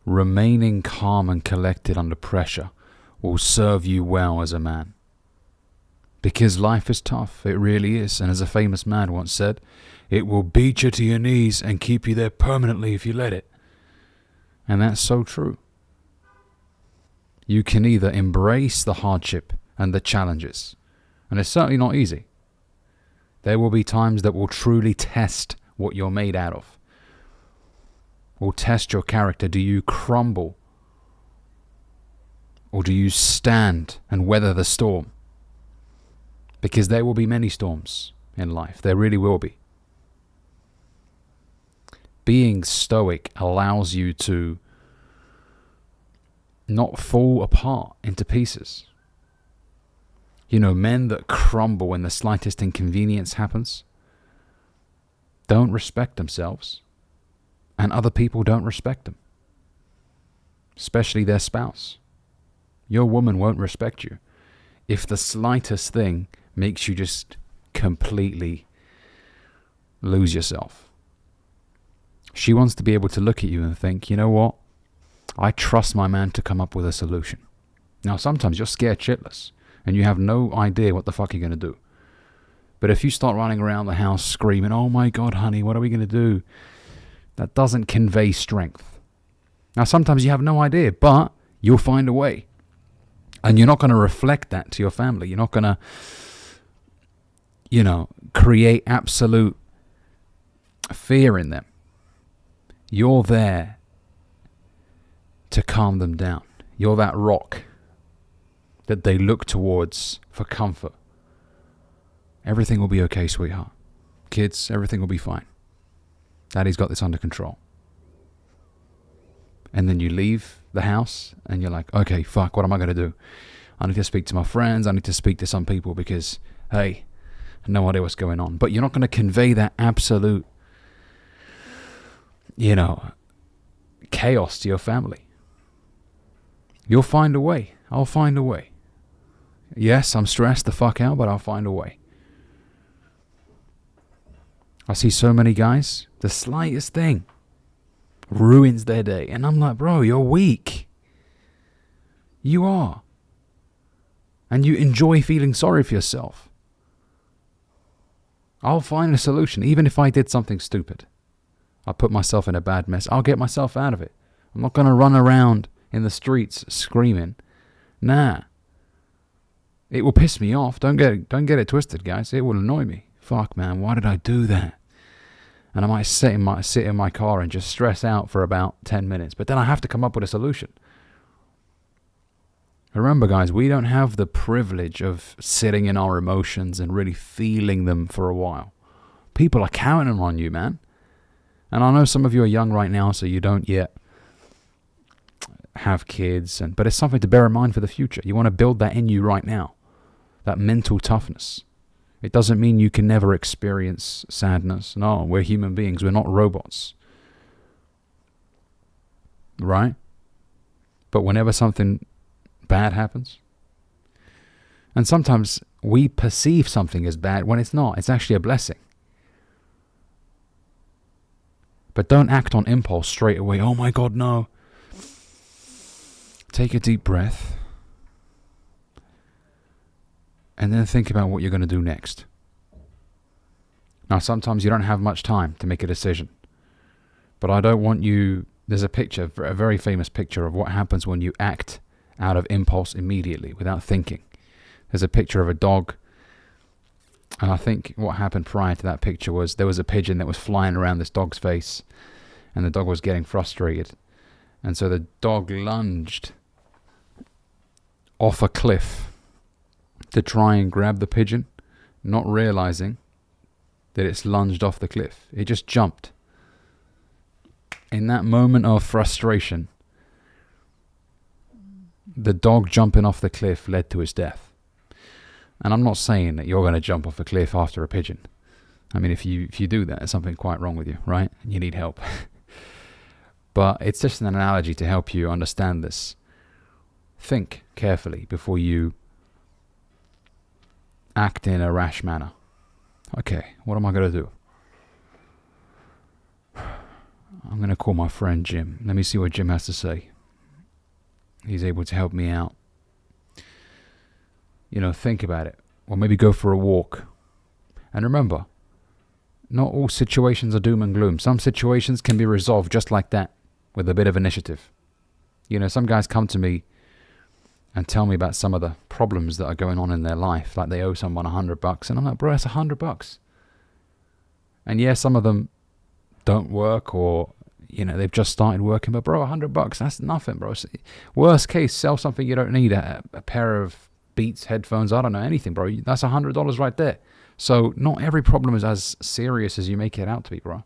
remaining calm and collected under pressure will serve you well as a man. Because life is tough, it really is. And as a famous man once said, it will beat you to your knees and keep you there permanently if you let it. And that's so true. You can either embrace the hardship and the challenges, and it's certainly not easy. There will be times that will truly test what you're made out of. Will test your character. Do you crumble? Or do you stand and weather the storm? Because there will be many storms in life. There really will be. Being stoic allows you to not fall apart into pieces. You know, men that crumble when the slightest inconvenience happens don't respect themselves, and other people don't respect them, especially their spouse. Your woman won't respect you if the slightest thing makes you just completely lose yourself. She wants to be able to look at you and think, you know what? I trust my man to come up with a solution. Now, sometimes you're scared shitless and you have no idea what the fuck you're going to do. But if you start running around the house screaming, oh my God, honey, what are we going to do? That doesn't convey strength. Now, sometimes you have no idea, but you'll find a way. And you're not going to reflect that to your family. You're not going to, create absolute fear in them. You're there to calm them down. You're that rock that they look towards for comfort. Everything will be okay, sweetheart. Kids, everything will be fine. Daddy's got this under control. And then you leave the house and you're like, okay, fuck, what am I going to do? I need to speak to my friends. I need to speak to some people because, hey, I have no idea what's going on. But you're not going to convey that absolute, chaos to your family. You'll find a way. I'll find a way. Yes, I'm stressed the fuck out, but I'll find a way. I see so many guys, the slightest thing ruins their day. And I'm like, bro, you're weak. You are. And you enjoy feeling sorry for yourself. I'll find a solution, even if I did something stupid. I put myself in a bad mess. I'll get myself out of it. I'm not going to run around in the streets screaming. Nah. It will piss me off. Don't get it twisted, guys. It will annoy me. Fuck, man, why did I do that? And I might sit in my car and just stress out for about 10 minutes. But then I have to come up with a solution. Remember, guys, we don't have the privilege of sitting in our emotions and really feeling them for a while. People are counting on you, man. And I know some of you are young right now, so you don't yet have kids. But it's something to bear in mind for the future. You want to build that in you right now. That mental toughness. It doesn't mean you can never experience sadness. No, we're human beings. We're not robots. Right? But whenever something bad happens, and sometimes we perceive something as bad when it's not. It's actually a blessing. But don't act on impulse straight away. Oh my God, no. Take a deep breath. And then think about what you're going to do next. Now, sometimes you don't have much time to make a decision. But I don't want you... There's a picture, a very famous picture of what happens when you act out of impulse immediately without thinking. There's a picture of a dog. And I think what happened prior to that picture was there was a pigeon that was flying around this dog's face. And the dog was getting frustrated. And so the dog lunged off a cliff to try and grab the pigeon, not realizing that it's lunged off the cliff. It just jumped. In that moment of frustration, the dog jumping off the cliff led to his death. And I'm not saying that you're going to jump off a cliff after a pigeon. I mean, if you do that, there's something quite wrong with you, right? And you need help. But it's just an analogy to help you understand this. Think carefully before you act in a rash manner. Okay, what am I going to do? I'm going to call my friend Jim. Let me see what Jim has to say. He's able to help me out. Think about it. Or maybe go for a walk. And remember, not all situations are doom and gloom. Some situations can be resolved just like that, with a bit of initiative. Some guys come to me and tell me about some of the problems that are going on in their life. Like they owe someone $100. And I'm like, bro, that's $100. And yeah, some of them don't work, or they've just started working, but bro, $100, that's nothing, bro. Worst case, sell something you don't need, a pair of Beats headphones, I don't know, anything, bro. That's $100 right there. So not every problem is as serious as you make it out to be, bro.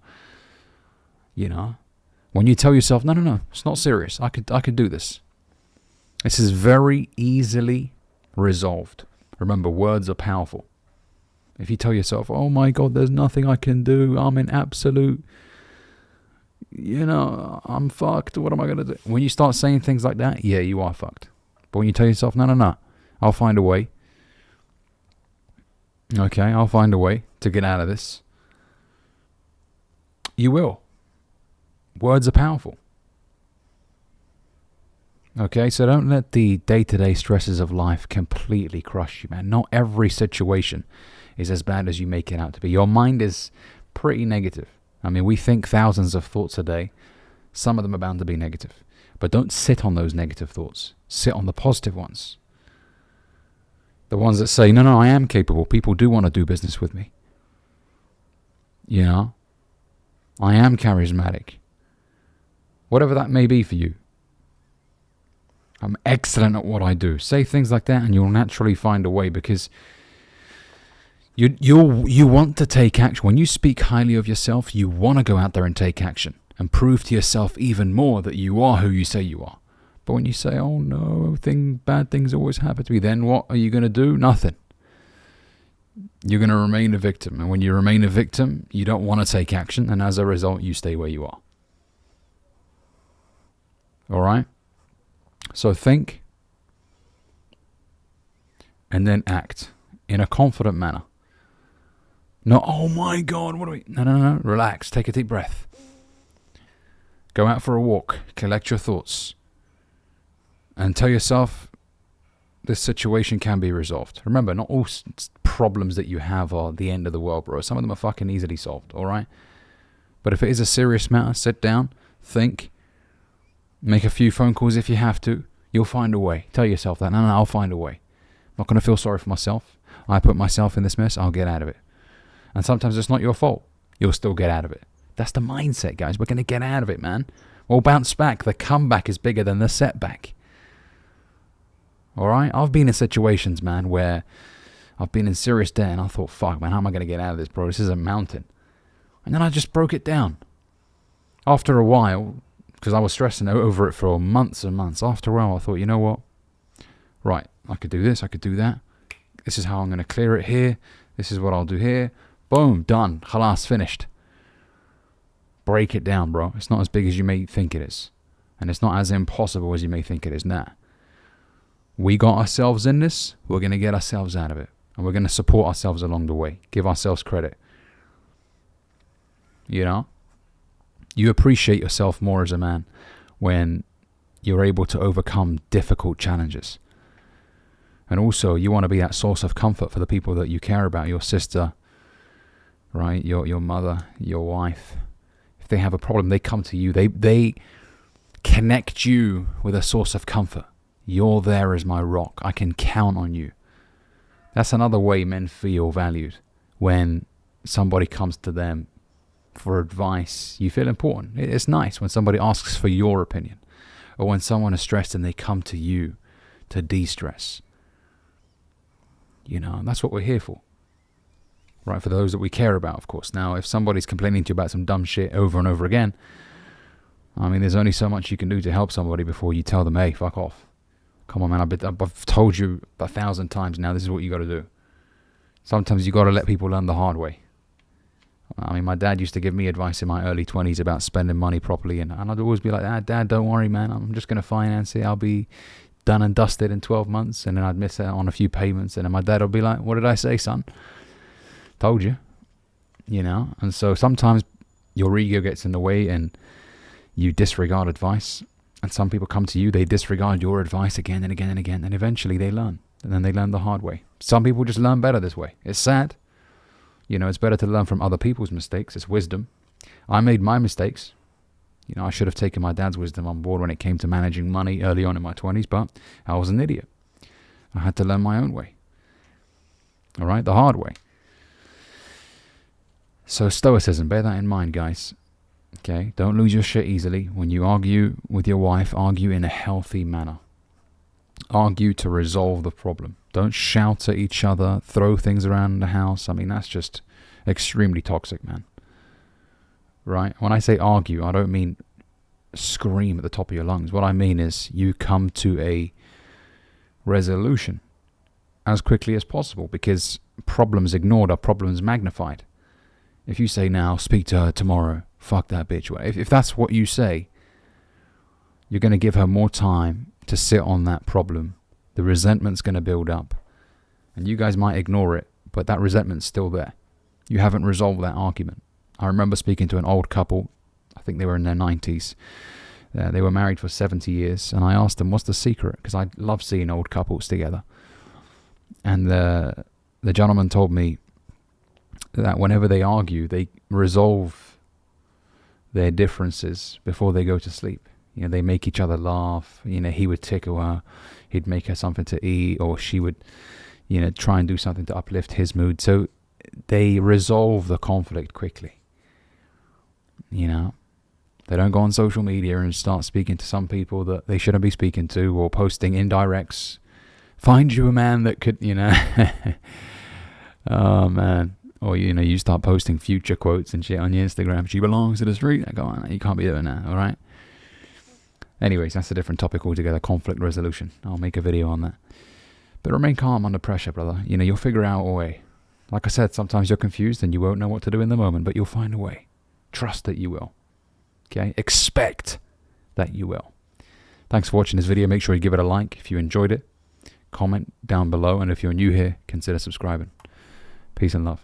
When you tell yourself, no, it's not serious, I could do this. This is very easily resolved. Remember, words are powerful. If you tell yourself, oh my God, there's nothing I can do, I'm in absolute, I'm fucked, what am I going to do? When you start saying things like that, yeah, you are fucked. But when you tell yourself, no, I'll find a way. Okay, I'll find a way to get out of this. You will. Words are powerful. Okay, so don't let the day-to-day stresses of life completely crush you, man. Not every situation is as bad as you make it out to be. Your mind is pretty negative. I mean, we think thousands of thoughts a day. Some of them are bound to be negative. But don't sit on those negative thoughts. Sit on the positive ones. The ones that say, no, I am capable. People do want to do business with me. I am charismatic. Whatever that may be for you. I'm excellent at what I do. Say things like that and you'll naturally find a way, because you want to take action. When you speak highly of yourself, you want to go out there and take action and prove to yourself even more that you are who you say you are. But when you say, oh no, bad things always happen to me, then what are you going to do? Nothing. You're going to remain a victim. And when you remain a victim, you don't want to take action. And as a result, you stay where you are. All right? So think and then act in a confident manner. Not, oh my God, what do we... No. Relax. Take a deep breath. Go out for a walk. Collect your thoughts. And tell yourself this situation can be resolved. Remember, not all problems that you have are the end of the world, bro. Some of them are fucking easily solved, all right? But if it is a serious matter, sit down, think, make a few phone calls if you have to. You'll find a way. Tell yourself that. No, I'll find a way. I'm not going to feel sorry for myself. I put myself in this mess. I'll get out of it. And sometimes it's not your fault. You'll still get out of it. That's the mindset, guys. We're going to get out of it, man. We'll bounce back. The comeback is bigger than the setback. All right? I've been in situations, man, where I've been in serious debt and I thought, fuck, man, how am I going to get out of this, bro? This is a mountain. And then I just broke it down. After a while, because I was stressing over it for months and months, after a while I thought, you know what? Right, I could do this, I could do that. This is how I'm going to clear it here. This is what I'll do here. Boom, done. Khalas, finished. Break it down, bro. It's not as big as you may think it is. And it's not as impossible as you may think it is. Nah. We got ourselves in this. We're going to get ourselves out of it. And we're going to support ourselves along the way. Give ourselves credit. You appreciate yourself more as a man when you're able to overcome difficult challenges. And also, you want to be that source of comfort for the people that you care about, your sister, right? Your mother, your wife. If they have a problem, they come to you. They connect you with a source of comfort. You're there as my rock. I can count on you. That's another way men feel valued. When somebody comes to them for advice, you feel important. It's nice when somebody asks for your opinion. Or when someone is stressed and they come to you to de-stress. That's what we're here for. Right, for those that we care about, of course. Now, if somebody's complaining to you about some dumb shit over and over again, I mean, there's only so much you can do to help somebody before you tell them, hey, fuck off. Come on, man, I've told you 1,000 times now, this is what you got to do. Sometimes you got to let people learn the hard way. I mean, my dad used to give me advice in my early 20s about spending money properly, and I'd always be like, Dad, don't worry, man, I'm just going to finance it. I'll be done and dusted in 12 months, and then I'd miss out on a few payments, and then my dad would be like, what did I say, son? Told you. And so sometimes your ego gets in the way, and You disregard advice, and some people come to you, they disregard your advice again and again and again, and eventually they learn. And then they learn the hard way. Some people just learn better this way. It's sad. You know, it's better to learn from other people's mistakes. It's wisdom. I made my mistakes. You know, I should have taken my dad's wisdom on board when it came to managing money early on in my 20s, but I was an idiot. I had to learn my own way. All right, the hard way. So stoicism, bear that in mind, guys. Okay, don't lose your shit easily. When you argue with your wife, argue in a healthy manner. Argue to resolve the problem. Don't shout at each other, throw things around the house. I mean, that's just extremely toxic, man. Right? When I say argue, I don't mean scream at the top of your lungs. What I mean is you come to a resolution as quickly as possible, because problems ignored are problems magnified. If you say now, speak to her tomorrow, fuck that bitch. If that's what you say, you're going to give her more time to sit on that problem. The resentment's going to build up. And you guys might ignore it, but that resentment's still there. You haven't resolved that argument. I remember speaking to an old couple. I think they were in their 90s. They were married for 70 years. And I asked them, what's the secret? Because I love seeing old couples together. And the gentleman told me that whenever they argue, they resolve their differences before they go to sleep. You know, they make each other laugh. You know, he would tickle her, he'd make her something to eat, or she would, you know, try and do something to uplift his mood. So they resolve the conflict quickly. You know, they don't go on social media and start speaking to some people that they shouldn't be speaking to, or posting indirects. Find you a man that could, you know. Oh, man. Or, you know, you start posting future quotes and shit on your Instagram. She belongs to the street. Go on, you can't be doing that, all right? Anyways, that's a different topic altogether. Conflict resolution. I'll make a video on that. But remain calm under pressure, brother. You know, you'll figure out a way. Like I said, sometimes you're confused and you won't know what to do in the moment, but you'll find a way. Trust that you will. Okay? Expect that you will. Thanks for watching this video. Make sure you give it a like if you enjoyed it. Comment down below. And if you're new here, consider subscribing. Peace and love.